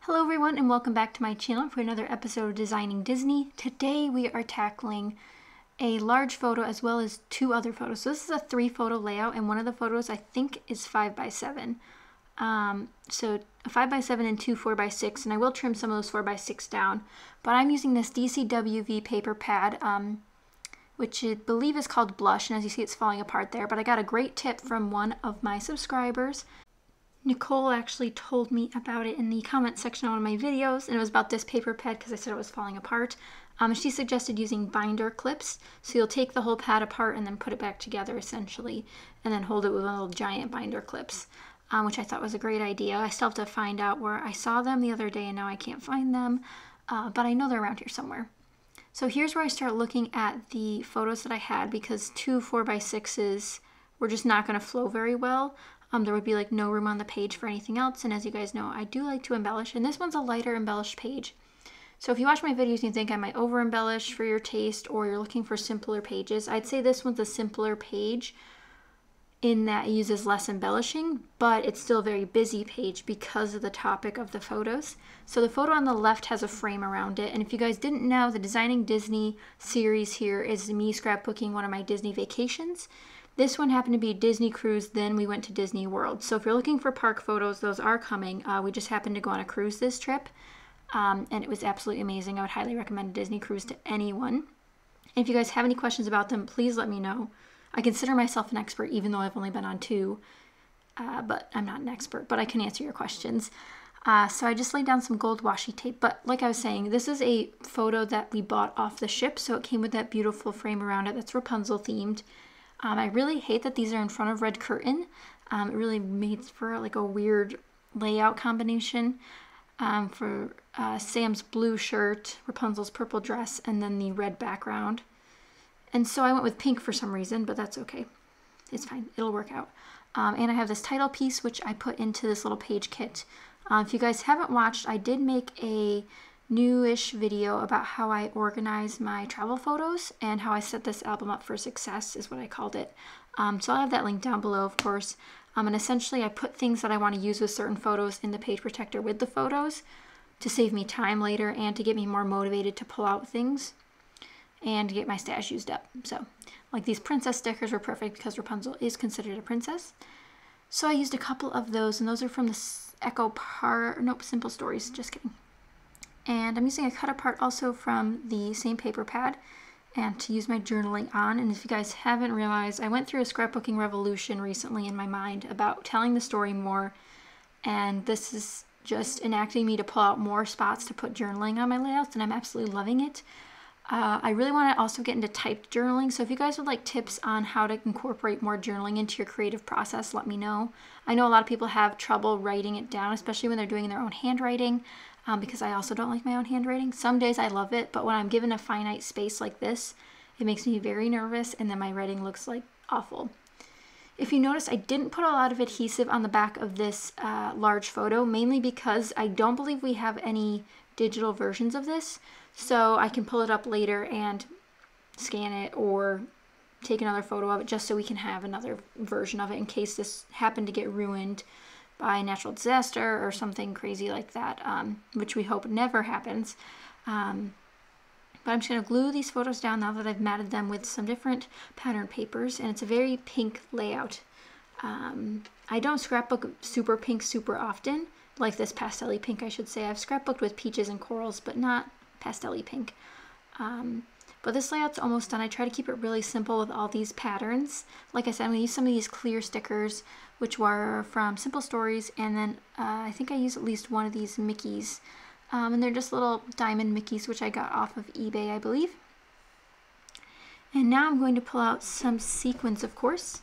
Hello everyone and welcome back to my channel for another episode of Designing Disney. Today we are tackling a large photo as well as two other photos. So this is a 3-photo layout and one of the photos I think is 5x7. So a 5x7 and two 4x6, and I will trim some of those 4x6 down. But I'm using this DCWV paper pad, which I believe is called Blush, and as you see it's falling apart there. But I got a great tip from one of my subscribers. Nicole actually told me about it in the comment section on one of my videos, and it was about this paper pad because I said it was falling apart. She suggested using binder clips, so you'll take the whole pad apart and then put it back together essentially, and then hold it with little giant binder clips, which I thought was a great idea. I still have to find out where I saw them the other day and now I can't find them, but I know they're around here somewhere. So here's where I start looking at the photos that I had, because two 4x6s were just not going to flow very well. There would be like no room on the page for anything else, and as you guys know, I do like to embellish, and this one's a lighter embellished page. So if you watch my videos and you think I might over embellish for your taste, or you're looking for simpler pages, I'd say this one's a simpler page in that it uses less embellishing, but it's still a very busy page because of the topic of the photos. So the photo on the left has a frame around it, and if you guys didn't know, the Designing Disney series here is me scrapbooking one of my Disney vacations. This one happened to be a Disney cruise, then we went to Disney World. So if you're looking for park photos, those are coming. We just happened to go on a cruise this trip, and it was absolutely amazing. I would highly recommend a Disney cruise to anyone. And if you guys have any questions about them, please let me know. I consider myself an expert, even though I've only been on 2, but I'm not an expert, but I can answer your questions. So I just laid down some gold washi tape, but like I was saying, this is a photo that we bought off the ship, so it came with that beautiful frame around it that's Rapunzel themed. I really hate that these are in front of red curtain. It really made for like a weird layout combination for Sam's blue shirt, Rapunzel's purple dress, and then the red background. And so I went with pink for some reason, but that's okay. It's fine. It'll work out. And I have this title piece, which I put into this little page kit. If you guys haven't watched, I did make a newish video about how I organize my travel photos and how I set this album up for success is what I called it. So I'll have that link down below, of course. And essentially I put things that I want to use with certain photos in the page protector with the photos to save me time later and to get me more motivated to pull out things and to get my stash used up. So like these princess stickers were perfect because Rapunzel is considered a princess. So I used a couple of those, and those are from the Simple Stories, just kidding. And I'm using a cut apart also from the same paper pad and to use my journaling on. And if you guys haven't realized, I went through a scrapbooking revolution recently in my mind about telling the story more, and this is just enacting me to pull out more spots to put journaling on my layouts, and I'm absolutely loving it. I really want to also get into typed journaling, so if you guys would like tips on how to incorporate more journaling into your creative process, let me know. I know a lot of people have trouble writing it down, especially when they're doing their own handwriting. Because I also don't like my own handwriting. Some days I love it, but when I'm given a finite space like this, it makes me very nervous, and then my writing looks like awful. If you notice, I didn't put a lot of adhesive on the back of this large photo, mainly because I don't believe we have any digital versions of this, so I can pull it up later and scan it or take another photo of it just so we can have another version of it in case this happened to get ruined by a natural disaster or something crazy like that, which we hope never happens. But I'm just going to glue these photos down now that I've matted them with some different pattern papers, and it's a very pink layout. I don't scrapbook super pink super often, like this pastel-y pink I should say. I've scrapbooked with peaches and corals, but not pastel-y pink. But this layout's almost done. I try to keep it really simple with all these patterns. Like I said, I'm going to use some of these clear stickers, which were from Simple Stories, and then I think I used at least one of these Mickeys. And they're just little diamond Mickeys, which I got off of eBay, I believe. And now I'm going to pull out some sequins, of course.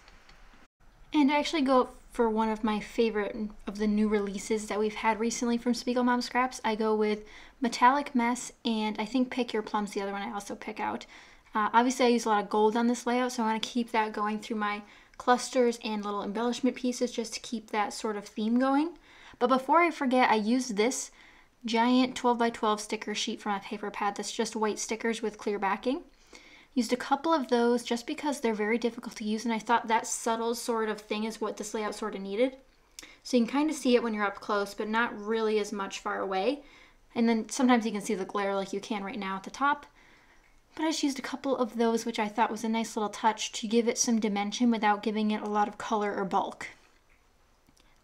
And I actually go for one of my favorite of the new releases that we've had recently from Spiegel Mom Scraps. I go with Metallic Mess, and I think Pick Your Plum's the other one I also pick out. Obviously I use a lot of gold on this layout, so I want to keep that going through my clusters and little embellishment pieces just to keep that sort of theme going. But before I forget, I used this giant 12x12 sticker sheet from a paper pad that's just white stickers with clear backing. Used a couple of those just because they're very difficult to use, and I thought that subtle sort of thing is what this layout sort of needed. So you can kind of see it when you're up close, but not really as much far away. And then sometimes you can see the glare like you can right now at the top. But I just used a couple of those, which I thought was a nice little touch to give it some dimension without giving it a lot of color or bulk.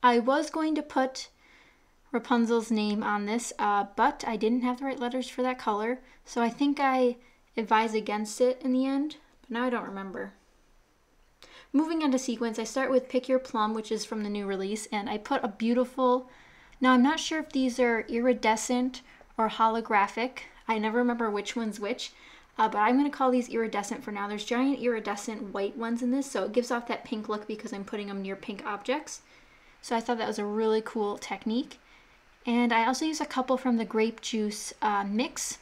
I was going to put Rapunzel's name on this, but I didn't have the right letters for that color. So I think I advised against it in the end, but now I don't remember. Moving on to sequins, I start with Pick Your Plum, which is from the new release, and I put a beautiful, now I'm not sure if these are iridescent or holographic. I never remember which one's which. But I'm going to call these iridescent for now. There's giant iridescent white ones in this, so it gives off that pink look because I'm putting them near pink objects. So I thought that was a really cool technique. And I also use a couple from the grape juice mix.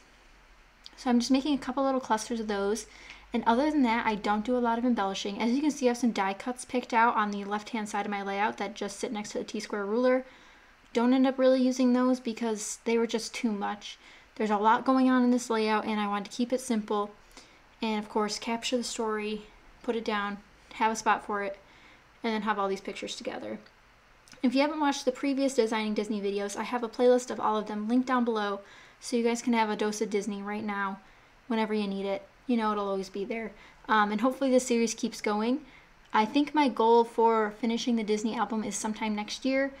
So I'm just making a couple little clusters of those. And other than that, I don't do a lot of embellishing. As you can see, I have some die cuts picked out on the left-hand side of my layout that just sit next to the T-square ruler. Don't end up really using those because they were just too much. There's a lot going on in this layout and I wanted to keep it simple and of course capture the story, put it down, have a spot for it, and then have all these pictures together. If you haven't watched the previous Designing Disney videos, I have a playlist of all of them linked down below so you guys can have a dose of Disney right now whenever you need it. You know it'll always be there. And hopefully this series keeps going. I think my goal for finishing the Disney album is sometime next year.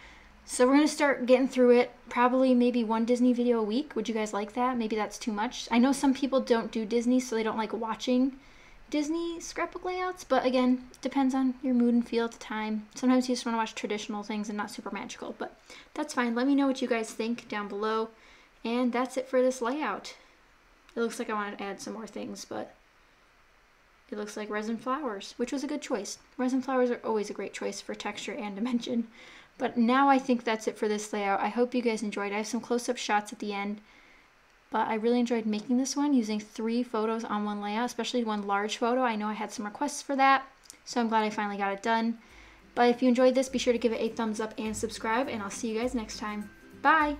So we're going to start getting through it, probably maybe one Disney video a week. Would you guys like that? Maybe that's too much. I know some people don't do Disney, so they don't like watching Disney scrapbook layouts, but again, depends on your mood and feel at the time. Sometimes you just want to watch traditional things and not super magical, but that's fine. Let me know what you guys think down below. And that's it for this layout. It looks like I wanted to add some more things, but it looks like resin flowers, which was a good choice. Resin flowers are always a great choice for texture and dimension. But now I think that's it for this layout. I hope you guys enjoyed. I have some close-up shots at the end. But I really enjoyed making this one using 3 photos on one layout, especially one large photo. I know I had some requests for that, so I'm glad I finally got it done. But if you enjoyed this, be sure to give it a thumbs up and subscribe, and I'll see you guys next time. Bye!